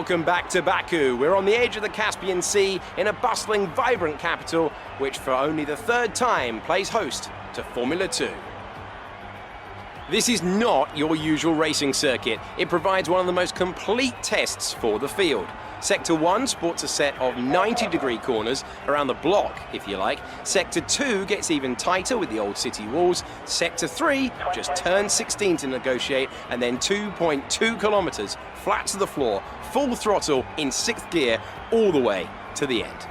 Welcome back to Baku. We're on the edge of the Caspian Sea in a bustling, vibrant capital, which for only the third time plays host to Formula 2. This is not your usual racing circuit. It provides one of the most complete tests for the field. Sector 1 sports a set of 90-degree corners around the block, if you like. Sector 2 gets even tighter with the old city walls. Sector 3 just turns 16 to negotiate, and then 2.2 kilometers flat to the floor, full throttle in 6th gear, all the way to the end.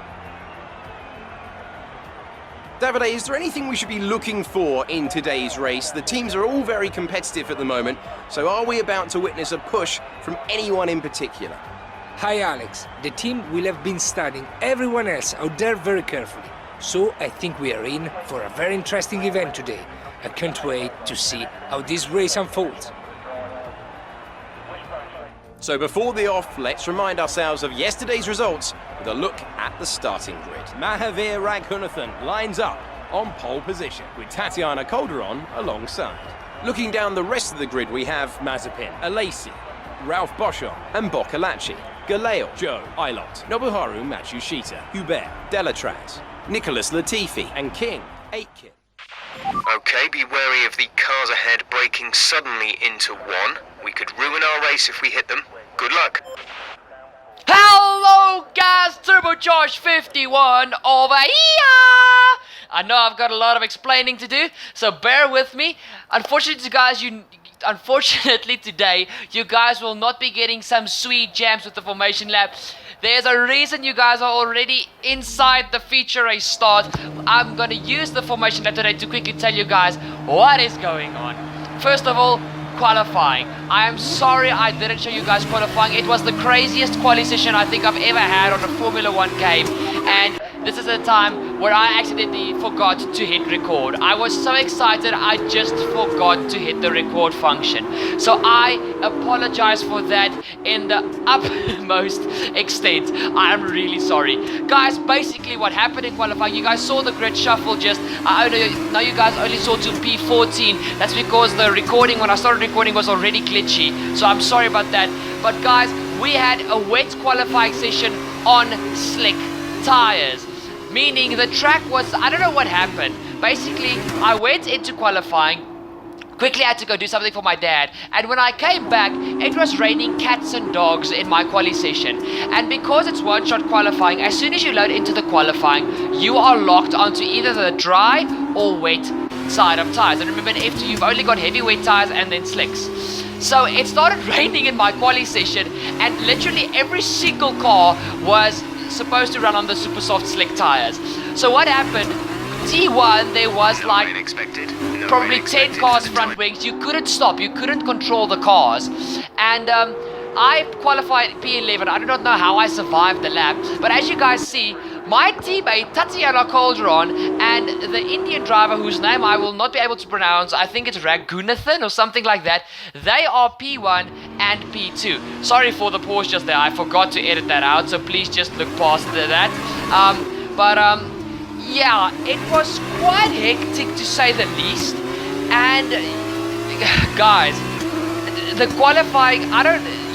Davide, is there anything we should be looking for in today's race? The teams are all very competitive at the moment, so are we about to witness a push from anyone in particular? Hi Alex, the team will have been studying everyone else out there very carefully, so I think we are in for a very interesting event today. I can't wait to see how this race unfolds. So before the off, let's remind ourselves of yesterday's results with a look at the starting grid. Mahavir Raghunathan lines up on pole position with Tatiana Calderon alongside. Looking down the rest of the grid, we have Mazepin, Alesi, Ralph Boschon and Boccolacci, Galeo, Joe, Ilott, Nobuharu Matsushita, Hubert, Delatraz, Nicholas Latifi and King Aitken. Okay, be wary of the cars ahead braking suddenly into one. We could ruin our race if we hit them. Good luck. Hello guys, Turbocharged 51 over here! I know I've got a lot of explaining to do, so bear with me. Unfortunately today, you guys will not be getting some sweet jams with the formation lap. There's a reason you guys are already inside the feature race start. I'm gonna use the formation lap today to quickly tell you guys what is going on. First of all, qualifying. I am sorry I didn't show you guys qualifying. It was the craziest quali session I think I've ever had on a Formula 1 game, and this is a time where I accidentally forgot to hit record. I was so excited I just forgot to hit the record function. So I apologize for that in the utmost extent. I am really sorry. Guys, basically what happened in qualifying, you guys saw the grid shuffle just, I know you guys only saw to P14. That's because the recording, when I started recording, was already glitchy. So I'm sorry about that. But guys, we had a wet qualifying session on slick tires. Meaning the track was, I don't know what happened. Basically, I went into qualifying, quickly had to go do something for my dad, and when I came back, it was raining cats and dogs in my quali session. And because it's one-shot qualifying, as soon as you load into the qualifying, you are locked onto either the dry or wet side of tires. And remember, in F2 you've only got heavy wet tires and then slicks. So it started raining in my quali session, and literally every single car was supposed to run on the super soft slick tires. So what happened, T1, there was like probably 10 cars front wings. You couldn't stop, you couldn't control the cars, and I qualified P11. I do not know how I survived the lap, but as you guys see, my teammate Tatiana Calderon and the Indian driver whose name I will not be able to pronounce, I think it's Raghunathan or something like that, they are P1 and P2. Sorry for the pause just there, I forgot to edit that out, so please just look past that. Yeah, it was quite hectic to say the least. And guys, the qualifying,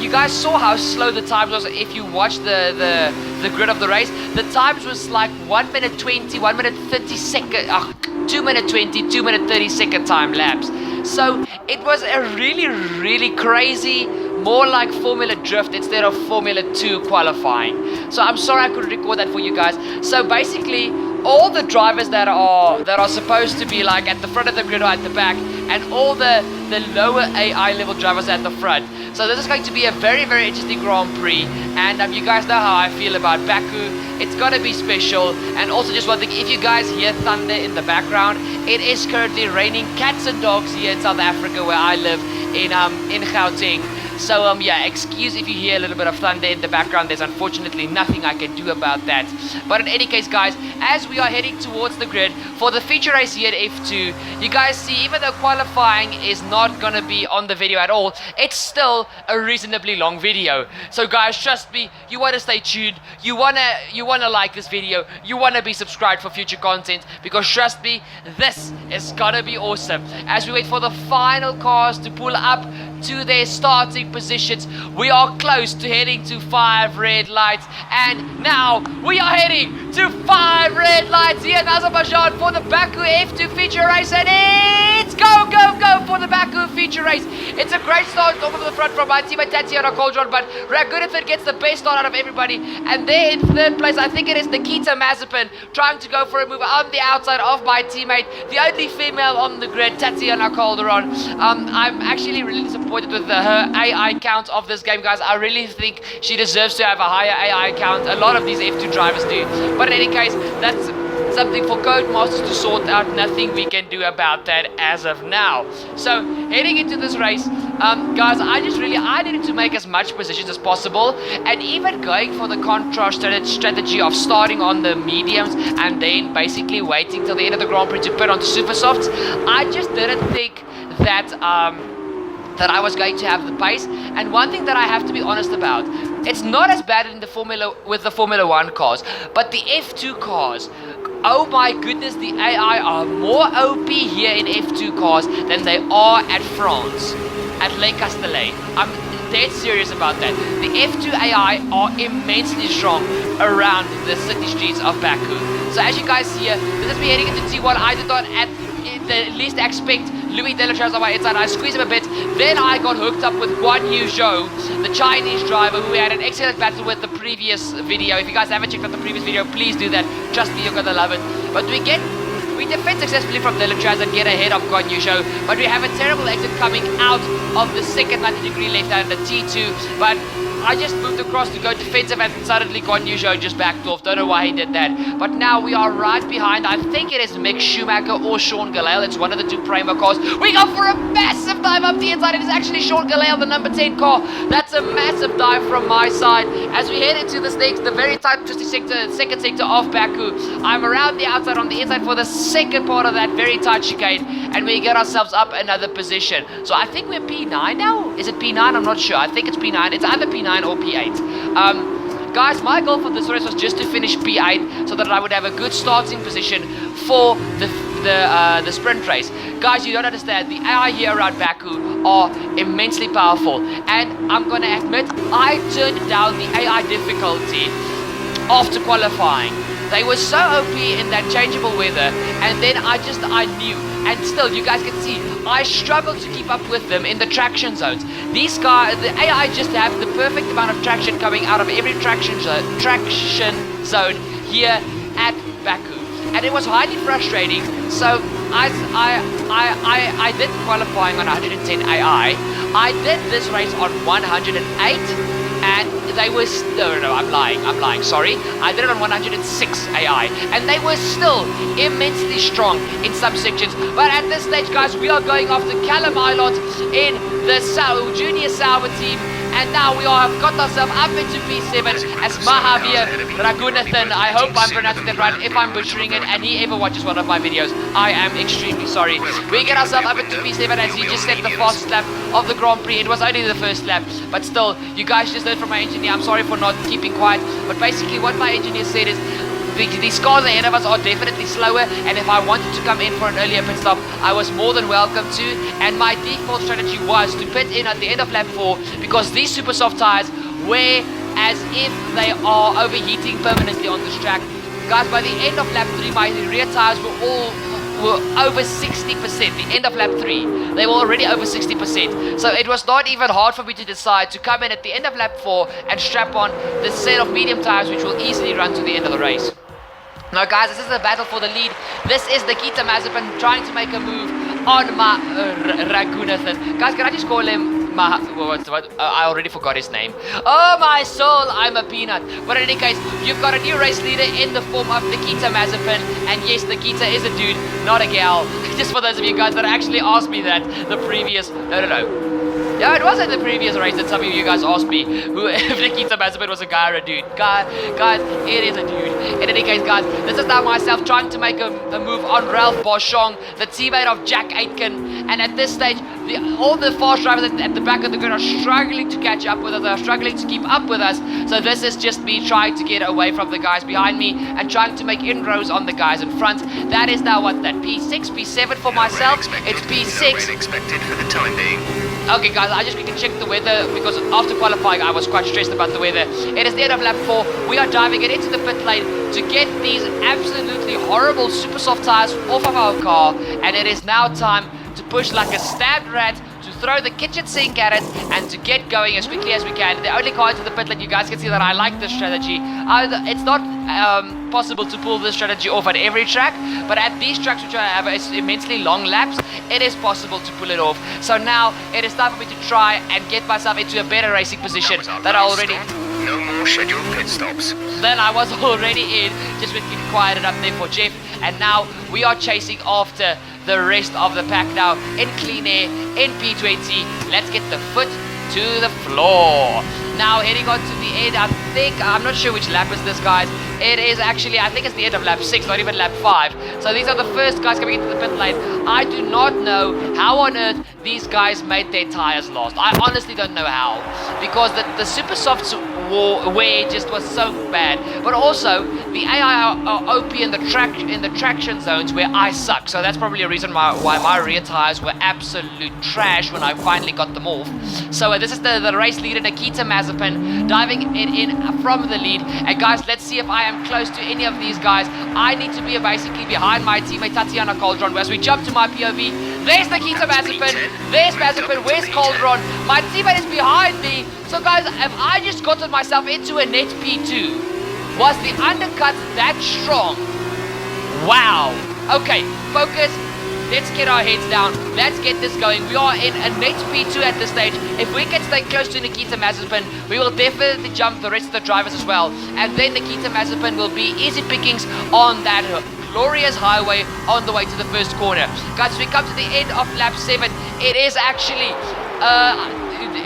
you guys saw how slow the times was. If you watch the grid of the race, the times was like 1 minute 20, 1 minute 30 second, 2 minute 20, 2 minute 30 second time lapse. So it was a really crazy, more like Formula Drift instead of Formula 2 qualifying. So I'm sorry I couldn't record that for you guys. So basically, all the drivers that are supposed to be like at the front of the grid or at the back, and all the lower AI level drivers at the front. So this is going to be a very interesting Grand Prix, and you guys know how I feel about Baku. It's gonna be special. And also just one thing, if you guys hear thunder in the background, it is currently raining cats and dogs here in South Africa where I live in Gauteng. So yeah, excuse if you hear a little bit of thunder in the background. There's unfortunately nothing I can do about that. But in any case, guys, as we are heading towards the grid for the feature race here at F2, you guys see, even though qualifying is not gonna be on the video at all, it's still a reasonably long video. So guys, trust me, you wanna stay tuned, you wanna like this video, you wanna be subscribed for future content, because trust me, this is gonna be awesome. As we wait for the final cars to pull up to their starting positions. We are close to heading to 5 red lights, and now we are heading to 5 red lights here in Azerbaijan for the Baku F2 feature race, and it's go, go, go for the Baku feature race. It's a great start over the front from my teammate Tatiana Koldron, but Ragunathan gets the best start out of everybody, and there in third place, I think it is Nikita Mazepin trying to go for a move on the outside of my teammate, the only female on the grid, Tatiana Calderon. I'm actually really disappointed with her AI count of this game, guys. I really think she deserves to have a higher AI count. A lot of these F2 drivers do. But in any case, that's something for Codemasters to sort out. Nothing we can do about that as of now. So, heading into this race, guys, I needed to make as much positions as possible, and even going for the contrast strategy of starting on the mediums and then basically waiting till the end of the Grand Prix to put onto super softs. I just didn't think that that I was going to have the pace. And one thing that I have to be honest about, it's not as bad in the Formula 1 cars, but the F2 cars, oh my goodness, the AI are more OP here in F2 cars than they are at France, at Les Castellets. I'm dead serious about that. The F2 AI are immensely strong around the city streets of Baku. So as you guys see here, this is me heading into T1. I did not at the least expect Louis Delatraz on my inside. I squeezed him a bit. Then I got hooked up with Guan Yu Zhou, the Chinese driver who had an excellent battle with the previous video. If you guys haven't checked out the previous video, please do that. Trust me, you're gonna love it. But we defend successfully from Delatraz and get ahead of Guan Yu Zhou. But we have a terrible exit coming out of the second 90-degree left-hand, the T2. But I just moved across to go defensive, and suddenly Guan Yu Zhou just backed off. Don't know why he did that. But now we are right behind. I think it is Mick Schumacher or Sean Galale. It's one of the two Prema cars. We go for a massive dive up the inside. It is actually Sean Galale, the number 10 car. That's a massive dive from my side. As we head into the very tight twisty sector, second sector of Baku. I'm around the outside on the inside for the second part of that very tight chicane, and we get ourselves up another position. So I think we're P9 now. Is it P9? I'm not sure. I think it's P9. It's either P9 or P8. Guys, my goal for this race was just to finish P8 so that I would have a good starting position for the sprint race. Guys, you don't understand, the AI here around Baku are immensely powerful, and I'm gonna admit I turned down the AI difficulty after qualifying. They were so OP in that changeable weather, and then I knew, and still you guys can see I struggled to keep up with them in the traction zones. These cars, the AI just have the perfect amount of traction coming out of every traction zone here at Baku, and it was highly frustrating. So I did qualifying on 110 AI. I did this race on 108. And they were no, I'm lying, sorry. I did it on 106 AI, and they were still immensely strong in some sections. But at this stage, guys, we are going after Callum Ilott in the Junior Sauber team, and now we have got ourselves up into P7 as Mahavir Ragunathan. I hope I'm pronouncing that right. If I'm butchering it and he ever watches one of my videos, I am extremely sorry. We get ourselves up into P7 as he just set the fastest lap of the Grand Prix. It was only the first lap, but still, you guys just heard from my engineer. I'm sorry for not keeping quiet, but basically what my engineer said is these cars ahead of us are definitely slower, and if I wanted to come in for an earlier pit stop, I was more than welcome to, and my default strategy was to pit in at the end of lap 4, because these super soft tires wear as if they are overheating permanently on this track. Guys, by the end of lap 3, my rear tires were over 60%. The end of lap 3, they were already over 60%. So it was not even hard for me to decide to come in at the end of lap 4 and strap on the set of medium tires, which will easily run to the end of the race. Now guys, this is a battle for the lead. This is Nikita Mazepin trying to make a move on Ragunathan. Guys, can I just call him I already forgot his name. Oh my soul, I'm a peanut. But in any case, you've got a new race leader in the form of Nikita Mazepin. And yes, Nikita is a dude, not a gal. Just for those of you guys that actually asked me that the previous... No. Yeah, it was in the previous race that some of you guys asked me if Nikita Mazepin was a guy or a dude. Guys, it is a dude. In any case, guys, this is now myself trying to make a move on Ralph Boschong, the teammate of Jack Aitken. And at this stage, all the fast drivers at the back of the grid are struggling to catch up with us, are struggling to keep up with us. So this is just me trying to get away from the guys behind me and trying to make inroads on the guys in front. That is now what, that P6, P7 for myself. It's P6. Expected for the time being. Okay guys, I just quickly checked the weather because after qualifying I was quite stressed about the weather. It is the end of lap 4. We are diving it into the pit lane to get these absolutely horrible super soft tires off of our car, and it is now time to push like a stabbed rat, to throw the kitchen sink at it and to get going as quickly as we can. The only car into the pit lane, you guys can see that I like this strategy. It's not possible to pull this strategy off at every track, but at these tracks which I have immensely long laps, it is possible to pull it off. So now it is time for me to try and get myself into a better racing position that I already... No more scheduled pit stops. Then I was already in, just quickly quieted up there for Jeff, and now we are chasing after the rest of the pack now in clean air, in P20. Let's get the foot to the floor. Now heading on to the end, I'm not sure which lap is this, guys. It is actually, I think it's the end of lap 6, not even lap 5. So these are the first guys coming into the pit lane. I do not know how on earth these guys made their tires last. I honestly don't know how, because the super softs wear just was so bad. But also the AI are OP in the traction zones where I suck. So that's probably a reason why my rear tires were absolute trash when I finally got them off. So this is the race leader, Nikita Mazepin, diving in from the lead. And guys, let's see if I am close to any of these guys. I need to be basically behind my teammate Tatiana Caldron. As we jump to my POV, there's Nikita Mazepin, there's Mazepin, where's Caldron? My teammate is behind me. So guys, have I just gotten myself into a net P2? Was the undercut that strong? Wow. Okay, focus. Let's get our heads down. Let's get this going. We are in a net P2 at this stage. If we can stay close to Nikita Mazepin, we will definitely jump the rest of the drivers as well. And then Nikita Mazepin will be easy pickings on that glorious highway on the way to the first corner. Guys, as we come to the end of lap 7, it is actually...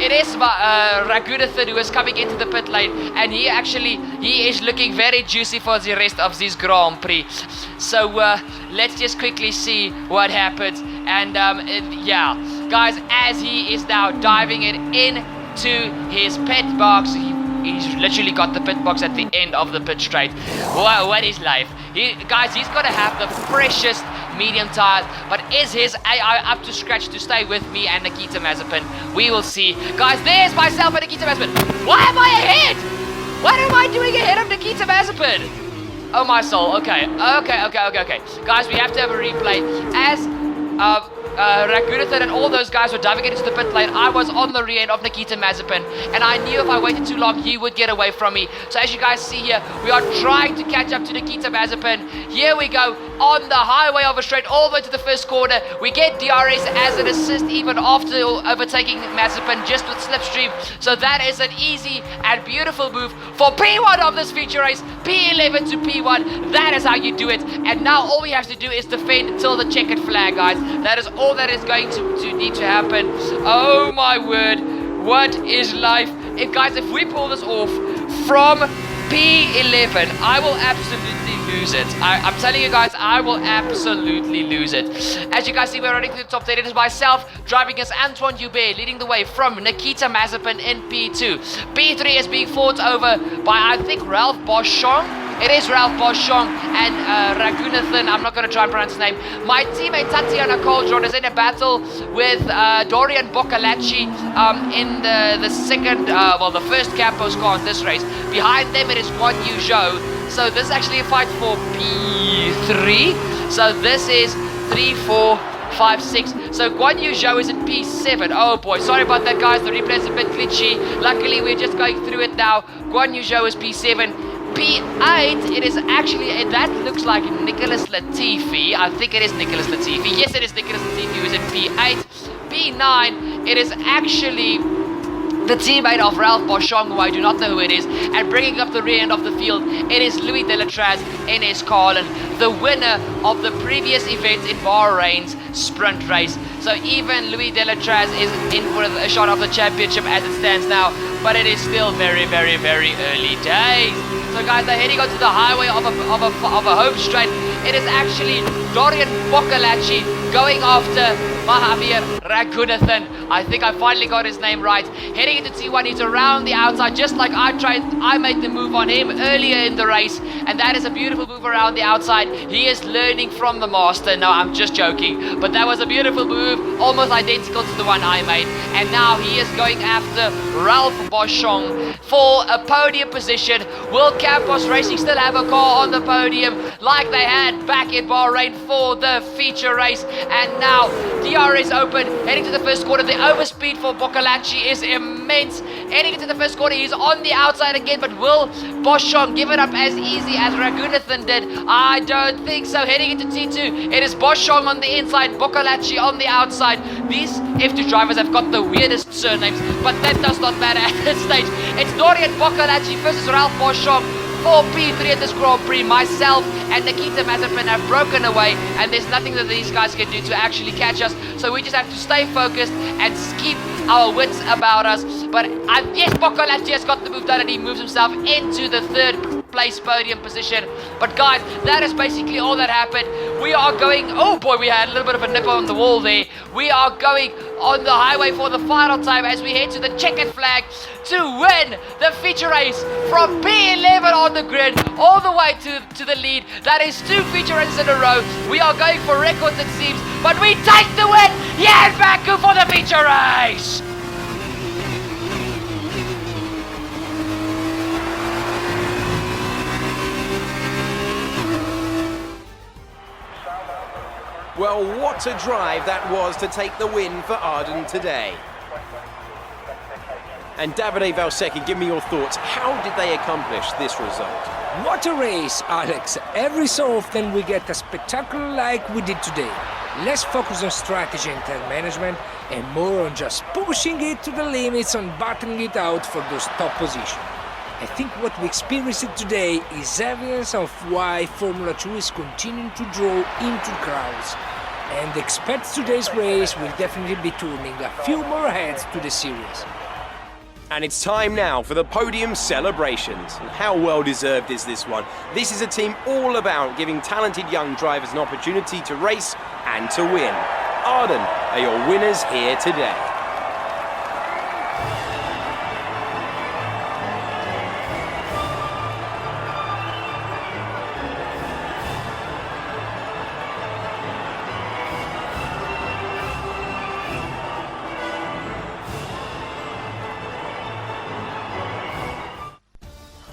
it is Raghunathan who is coming into the pit lane, and he is looking very juicy for the rest of this Grand Prix. So let's just quickly see what happens. And yeah, guys, as he is now diving it into his pit box, he's literally got the pit box at the end of the pit straight. Wow, what is life? Guys, he's got to have the freshest medium tires, but is his AI up to scratch to stay with me and Nikita Mazepin? We will see. Guys, there's myself and Nikita Mazepin. Why am I ahead? What am I doing ahead of Nikita Mazepin? Oh my soul. Okay. Guys, we have to have a replay. As Raghunathan and all those guys were diving into the pit lane, I was on the rear end of Nikita Mazepin, and I knew if I waited too long, he would get away from me. So as you guys see here, we are trying to catch up to Nikita Mazepin. Here we go, on the highway of a straight, all the way to the first corner. We get DRS as an assist even after overtaking Mazepin just with slipstream. So that is an easy and beautiful move for P1 of this feature race. P11 to P1, that is how you do it. And now all we have to do is defend till the checkered flag, guys. That is all that is going to need to happen. Oh my word, what is life? If we pull this off from P11, I will absolutely lose it. I'm telling you guys, I will absolutely lose it. As you guys see, we're running to the top 10. It is myself driving against Antoine Hubert, leading the way from Nikita Mazepin in P2. P3 is being fought over by, I think, Ralph Boschong. It is Ralph Boschong and Raghunathan. I'm not going to try and pronounce his name. My teammate Tatiana Caldron is in a battle with Dorian Boccolacci in the second, the first Campos car in this race. Behind them it is Guan Yu Zhou. So this is actually a fight for P3. So this is 3, 4, 5, 6. So Guan Yu Zhou is in P7. Oh boy, sorry about that, guys. The replay is a bit glitchy. Luckily, we're just going through it now. Guan Yu Zhou is P7. P8, it is actually, that looks like Nicholas Latifi. I think it is Nicholas Latifi. Yes, it is Nicholas Latifi who is in P8. P9, it is actually the teammate of Ralph Boschong, who I do not know who it is, and bringing up the rear end of the field, it is Louis Delatraz in his Carlin, the winner of the previous event in Bahrain's sprint race. So even Louis Delatraz is in for a shot of the championship as it stands now, but it is still very, very, very early days. So guys, they're heading onto the highway of a home straight. It is actually Dorian Boccolacci going after Mahavir Raghunathan. I think I finally got his name right. Heading into T1, he's around the outside, just like I made the move on him earlier in the race, and that is a beautiful move around the outside. He is learning from the master. No, I'm just joking, but that was a beautiful move, almost identical to the one I made. And now he is going after Ralph Boschong for a podium position. Will Campos Racing still have a car on the podium like they had back in Bahrain for the feature race? And now DRS open, heading to the first quarter. The overspeed for Boccolacci is immense. Heading into the first quarter, he's on the outside again, but will Boschong give it up as easy as Raghunathan did? I don't think so. Heading into T2, it is Boschong on the inside, Boccolacci on the outside. These F2 drivers have got the weirdest surnames, but that does not matter at this stage. It's Dorian Boccolacci versus Ralph Boschong for P3 at this Grand Prix. Myself and Nikita Mazepin have broken away, and there's nothing that these guys can do to actually catch us, so we just have to stay focused and keep our wits about us. But yes, Boccolacci has got the move done, and he moves himself into the third place podium position. But guys, that is basically all that happened. We are going, oh boy, we had a little bit of a nip on the wall there. We are going on the highway for the final time as we head to the checkered flag to win the feature race from P11 on the grid all the way to the lead. That is 2 feature races in a row. We are going for records, it seems, but we take the win here in Baku for the feature race. Well, what a drive that was to take the win for Arden today. And Davide Valsecchi, give me your thoughts. How did they accomplish this result? What a race, Alex. Every so often we get a spectacle like we did today. Less focus on strategy and time management, and more on just pushing it to the limits and battling it out for those top positions. I think what we experienced today is evidence of why Formula 2 is continuing to draw into crowds. And expect today's race will definitely be turning a few more heads to the series. And it's time now for the podium celebrations. And how well deserved is this one? This is a team all about giving talented young drivers an opportunity to race and to win. Arden are your winners here today.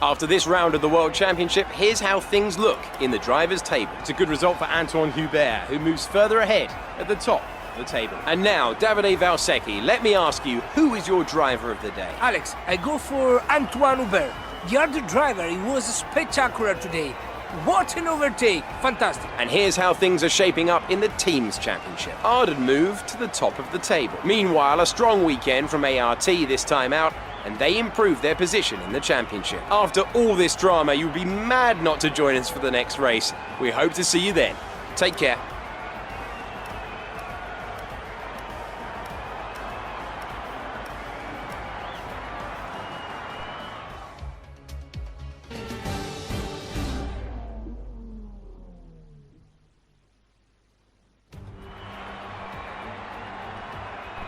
After this round of the World Championship, here's how things look in the drivers' table. It's a good result for Antoine Hubert, who moves further ahead at the top of the table. And now, Davide Valsecchi, let me ask you, who is your driver of the day? Alex, I go for Antoine Hubert. The other driver, he was spectacular today. What an overtake! Fantastic. And here's how things are shaping up in the Teams Championship. Arden moved to the top of the table. Meanwhile, a strong weekend from ART this time out, and they improved their position in the championship. After all this drama, you'll be mad not to join us for the next race. We hope to see you then. Take care.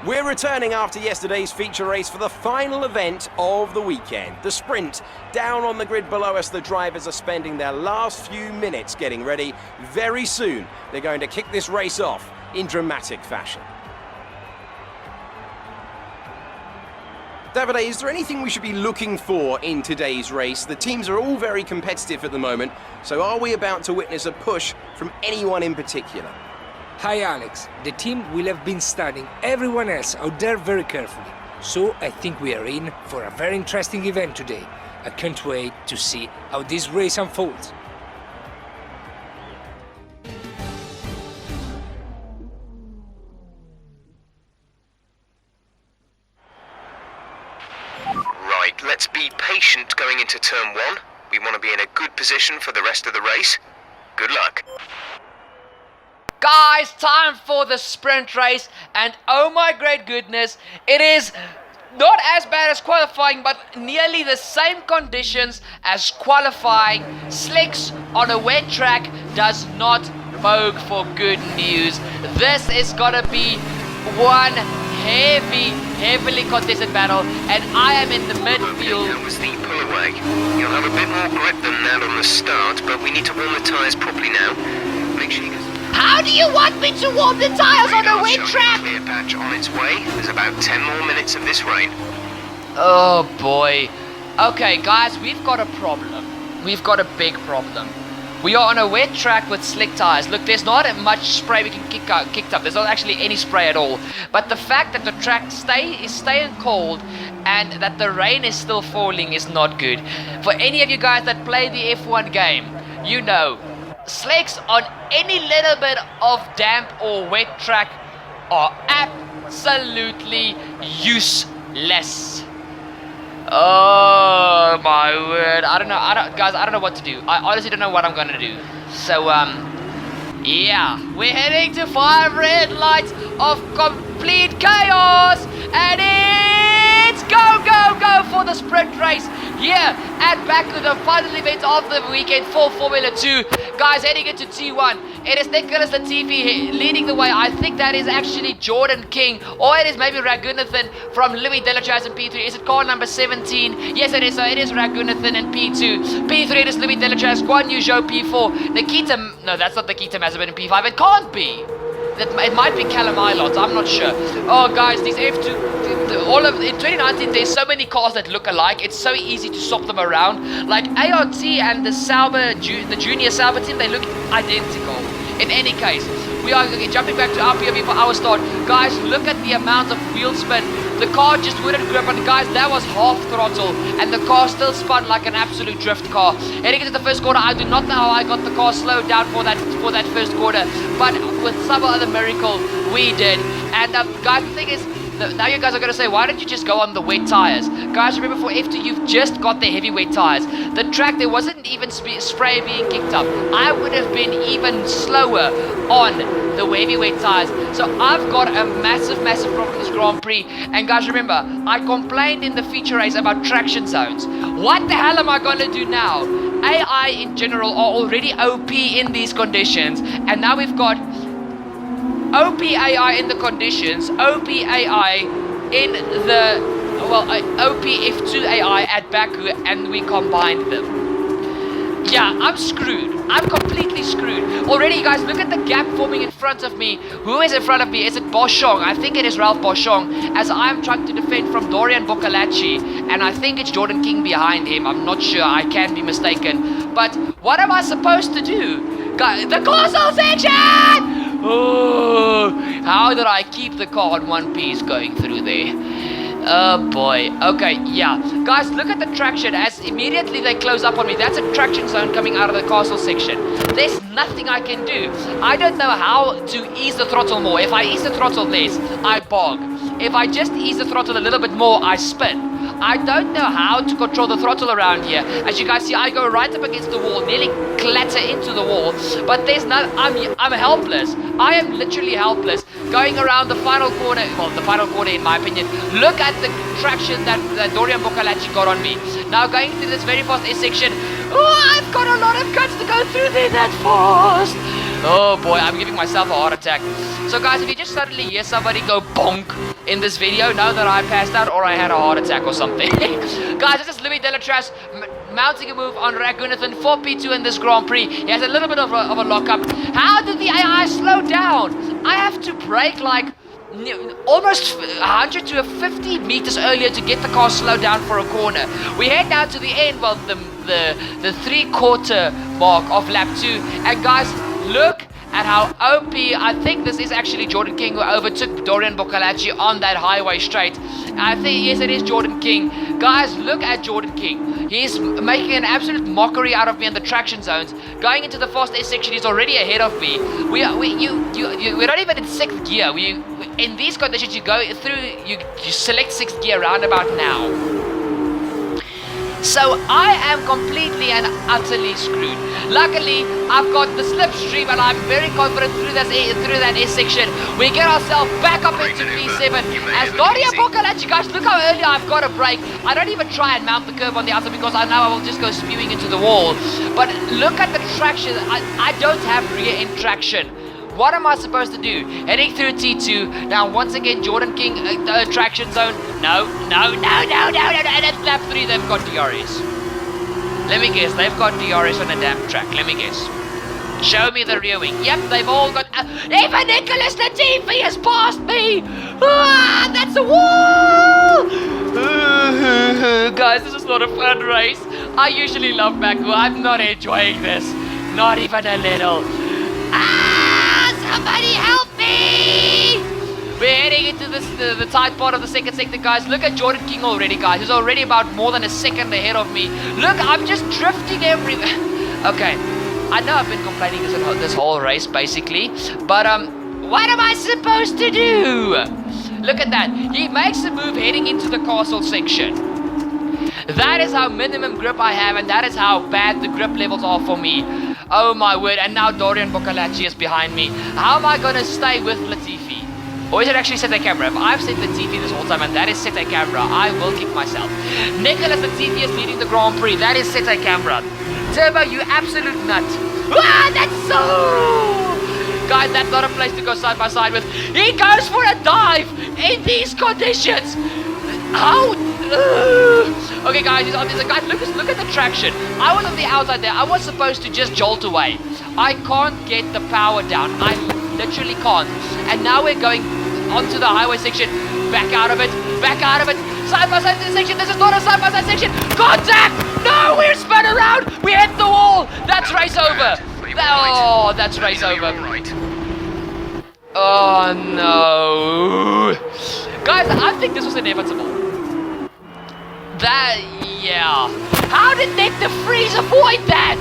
We're returning after yesterday's feature race for the final event of the weekend, the sprint. Down on the grid below us, the drivers are spending their last few minutes getting ready. Very soon, they're going to kick this race off in dramatic fashion. Davide, is there anything we should be looking for in today's race? The teams are all very competitive at the moment, so are we about to witness a push from anyone in particular? Hi Alex, the team will have been studying everyone else out there very carefully, so I think we are in for a very interesting event today. I can't wait to see how this race unfolds. Right, let's be patient going into turn 1. We want to be in a good position for the rest of the race. Good luck. Guys, time for the sprint race, and oh my great goodness, it is not as bad as qualifying, but nearly the same conditions as qualifying. Slicks on a wet track does not bode for good news. This is gonna be one heavily contested battle, and I am in the midfield. That was the pull away. You'll have a bit more grip than that on the start, but we need to warm the tyres properly now. Make sure you get... How do you want me to warm the tires on a wet track? Clear patch on its way. There's about 10 more minutes of this rain. Oh boy. Okay, guys, we've got a problem. We've got a big problem. We are on a wet track with slick tires. Look, there's not much spray we can kicked up. There's not actually any spray at all. But the fact that the track is staying cold and that the rain is still falling is not good. For any of you guys that play the F1 game, you know, slicks on any little bit of damp or wet track are absolutely useless. Oh my word. Guys, I don't know what to do. I honestly don't know what I'm gonna do. So, yeah. We're heading to 5 red lights of complete chaos. And it's go for the sprint race here at Baku, the final event of the weekend for Formula 2. Guys, heading into T1. It is Nicholas Latifi leading the way. I think that is actually Jordan King, or it is maybe Raghunathan from Louis Delatraz in P3. Is it car number 17? Yes, it is. So it is Raghunathan in P2. P3 it is Louis Delatraz, Guan Yu Zhou P4. Nikita, no, that's not Nikita Mazepin in P5. It can't be. It might be Callum Ilott, I'm not sure. Oh, guys, these F2, in 2019, there's so many cars that look alike. It's so easy to swap them around. Like ART and the Sauber, the junior Sauber team, they look identical. In any case, we are jumping back to our POV for our start. Guys, look at the amount of wheel spin. The car just wouldn't grip, and guys, that was half throttle, and the car still spun like an absolute drift car. Heading into the first quarter, I do not know how I got the car slowed down for that first quarter, but with some other miracle, we did. And guys, the thing is, now you guys are going to say, why don't you just go on the wet tires? Guys, remember for F2, you've just got the heavy wet tires. The track, there wasn't even spray being kicked up. I would have been even slower on the heavy wet tires. So I've got a massive problem in this Grand Prix. And guys, remember, I complained in the feature race about traction zones. What the hell am I going to do now? AI in general are already OP in these conditions. And now we've got OP AI in the conditions, OP AI in the, OP F2 AI at Baku, and we combined them. Yeah, I'm screwed. I'm completely screwed. Already, guys, look at the gap forming in front of me. Who is in front of me? Is it Boschong? I think it is Ralph Boschong, as I'm trying to defend from Dorian Boccolacci, and I think it's Jordan King behind him. I'm not sure. I can be mistaken. But what am I supposed to do? Guys, the colossal section! Oh, how did I keep the car on one piece going through there? Oh boy. Okay, yeah. Guys, look at the traction as immediately they close up on me. That's a traction zone coming out of the castle section. There's nothing I can do. I don't know how to ease the throttle more. If I ease the throttle less, I bog. If I just ease the throttle a little bit more, I spin. I don't know how to control the throttle around here. As you guys see, I go right up against the wall, nearly clatter into the wall. But there's no, I'm helpless. I am literally helpless. Going around the final corner, well, the final corner in my opinion. Look at the traction that Dorian Boccolacci got on me. Now going through this very fast S section. Oh, I've got a lot of guts to go through there that fast. Oh boy, I'm giving myself a heart attack. So guys, if you just suddenly hear somebody go bonk in this video, know that I passed out or I had a heart attack or something. Guys, this is Louis Delatraz mounting a move on Raghunathan for P2 in this Grand Prix. He has a little bit of a lockup. How did the AI slow down? I have to brake like almost 100 to 50 meters earlier to get the car slowed down for a corner. We head down to the end, well, the 3/4 mark of lap 2, and guys, look at how OP, I think this is actually Jordan King who overtook Dorian Boccolacci on that highway straight. I think, yes, it is Jordan King. Guys, look at Jordan King. He's making an absolute mockery out of me in the traction zones. Going into the fast S section, he's already ahead of me. We're not even in 6th gear. In these conditions, you go through, you select 6th gear roundabout now. So I am completely and utterly screwed. Luckily, I've got the slipstream and I'm very confident through that S section. We get ourselves back up into P7. As Dorian Boccolacci, guys, look how early I've got a brake. I don't even try and mount the curve on the outside because I know I will just go spewing into the wall. But look at the traction. I don't have rear end traction. What am I supposed to do? Heading through T2. Now, once again, Jordan King, traction zone. No. And at lap 3, they've got DRS. Let me guess, they've got DRS on a damn track. Let me guess. Show me the rear wing. Yep, they've all got... even Nicholas Latifi has passed me! Ah, that's a wall! Guys, this is not a fun race. I usually love Baku. I'm not enjoying this. Not even a little. Ah! Somebody help me! We're heading into the tight part of the second sector, guys. Look at Jordan King already, guys. He's already about more than a second ahead of me. Look, I'm just drifting everywhere. Okay. I know I've been complaining this whole race, basically. But, what am I supposed to do? Look at that. He makes a move heading into the castle section. That is how minimum grip I have, and that is how bad the grip levels are for me. Oh my word, and now Dorian Boccolacci is behind me. How am I going to stay with Latifi? Or is it actually set a camera? If I've set Latifi this whole time and that is set a camera, I will kick myself. Nicholas Latifi is leading the Grand Prix. That is set a camera. Turbo, you absolute nut. Ah, that's so... Guys, that's not a place to go side by side with. He goes for a dive in these conditions. How? Okay, guys, he's on this. Guys, look at the traction. I was on the outside there. I was supposed to just jolt away. I can't get the power down. I literally can't. And now we're going onto the highway section. Back out of it. Back out of it. Side by side section. This is not a side by side section. Contact! No, we're spun around. We hit the wall. That's race over. Oh, that's race over. Oh no. Guys, I think this was inevitable. Yeah. How did Nick de Vries avoid that?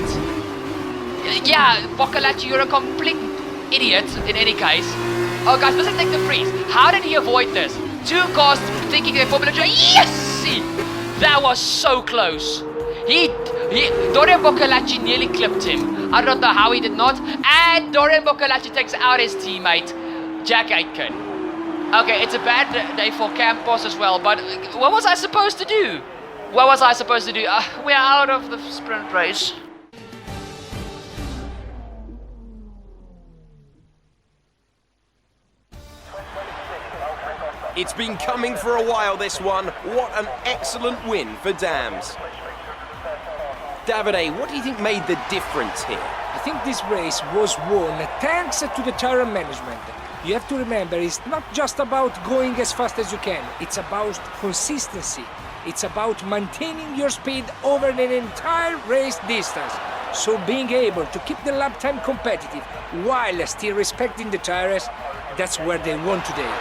Yeah, Boccolacci, you're a complete idiot in any case. Oh, guys, this is Nick de Vries. How did he avoid this? 2 cars thinking they're Formula 2. Yes! That was so close. Dorian Boccolacci nearly clipped him. I don't know how he did not. And Dorian Boccolacci takes out his teammate, Jack Aitken. Okay, it's a bad day for Campos as well, but what was I supposed to do? What was I supposed to do? We're out of the sprint race. It's been coming for a while, this one. What an excellent win for Dams. Davide, what do you think made the difference here? I think this race was won thanks to the tire management. You have to remember, it's not just about going as fast as you can. It's about consistency. It's about maintaining your speed over an entire race distance. So being able to keep the lap time competitive while still respecting the tires, that's where they won today.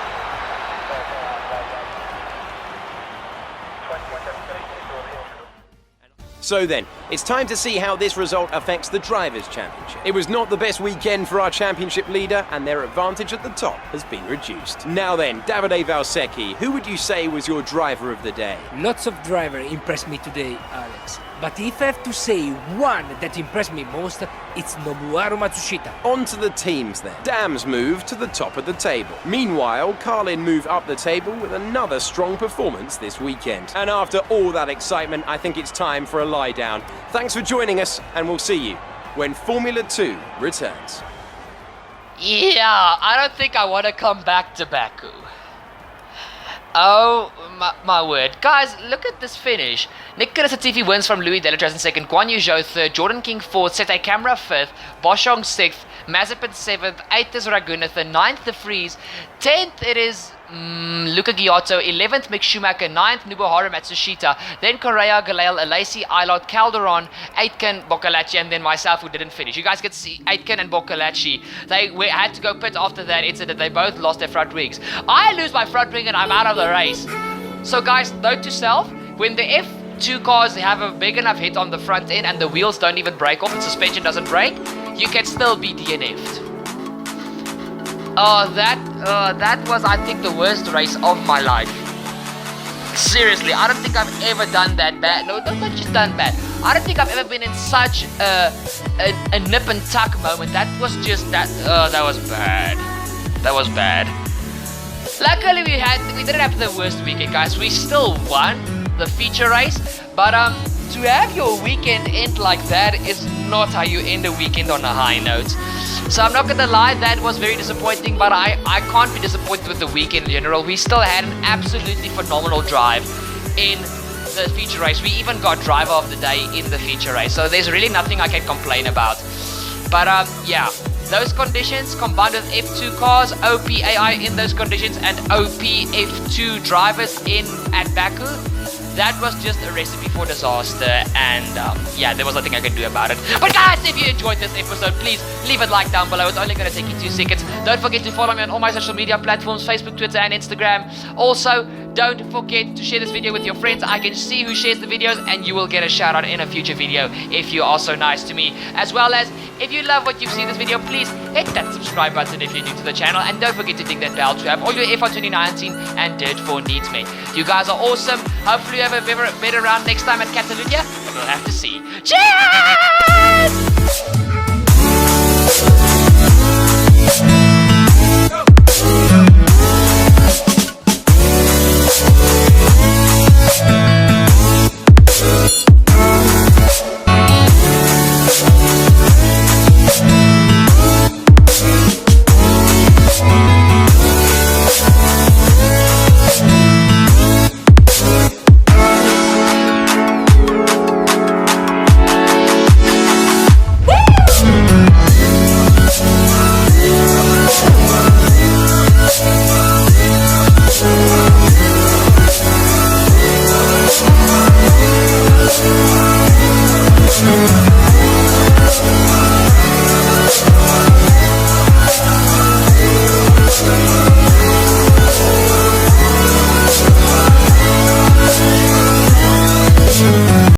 So then, it's time to see how this result affects the Drivers' Championship. It was not the best weekend for our championship leader, and their advantage at the top has been reduced. Now then, Davide Valsecchi, who would you say was your driver of the day? Lots of drivers impressed me today, Alex. But if I have to say one that impressed me most, it's Nobuharu Matsushita. On to the teams then. Dams move to the top of the table. Meanwhile, Carlin move up the table with another strong performance this weekend. And after all that excitement, I think it's time for a lie down. Thanks for joining us, and we'll see you when Formula 2 returns. Yeah, I don't think I want to come back to Baku. Oh, my word. Guys, look at this finish. Nicholas Latifi wins from Louis Delatraz in second, Guan Yu Zhou third, Jordan King fourth, Sete Camera fifth, Boschong sixth, Mazepin seventh, eighth is Raghunathan, ninth de Vries, 10th it is Luca Giotto, 11th Mick Schumacher, 9th Nobuharu Matsushita, then Correa, Galale, Alesi, Eilert, Calderon, Aitken, Boccolacci, and then myself who didn't finish. You guys can see Aitken and Boccolacci. They had to go pit after that incident. They both lost their front wings. I lose my front wing and I'm out of the race. So guys, note to self, when the F2 cars have a big enough hit on the front end and the wheels don't even break off and suspension doesn't break, you can still be DNF'd. That was, I think, the worst race of my life. Seriously, I don't think I've ever done that bad. No, not just done bad. I don't think I've ever been in such a nip and tuck moment. That was just that was bad. That was bad. Luckily, we didn't have the worst weekend, guys. We still won the feature race, but to have your weekend end like that is not how you end a weekend on a high note. So I'm not gonna lie, that was very disappointing, but I can't be disappointed with the weekend in general. We still had an absolutely phenomenal drive in the feature race. We even got driver of the day in the feature race, so there's really nothing I can complain about. But yeah, those conditions combined with F2 cars, OP AI in those conditions, and OP F2 drivers in at Baku, that was just a recipe for disaster, and yeah, there was nothing I could do about it. But guys, if you enjoyed this episode, please leave a like down below. It's only going to take you 2 seconds. Don't forget to follow me on all my social media platforms, Facebook, Twitter, and Instagram. Also, don't forget to share this video with your friends. I can see who shares the videos, and you will get a shout out in a future video if you are so nice to me. As well as, if you love what you've seen in this video, please hit that subscribe button if you're new to the channel, and don't forget to ding that bell to have all your F1 2019 and Dirt 4 needs met. You guys are awesome. Hopefully you have a better round next time at Catalonia. We'll have to see. Cheers!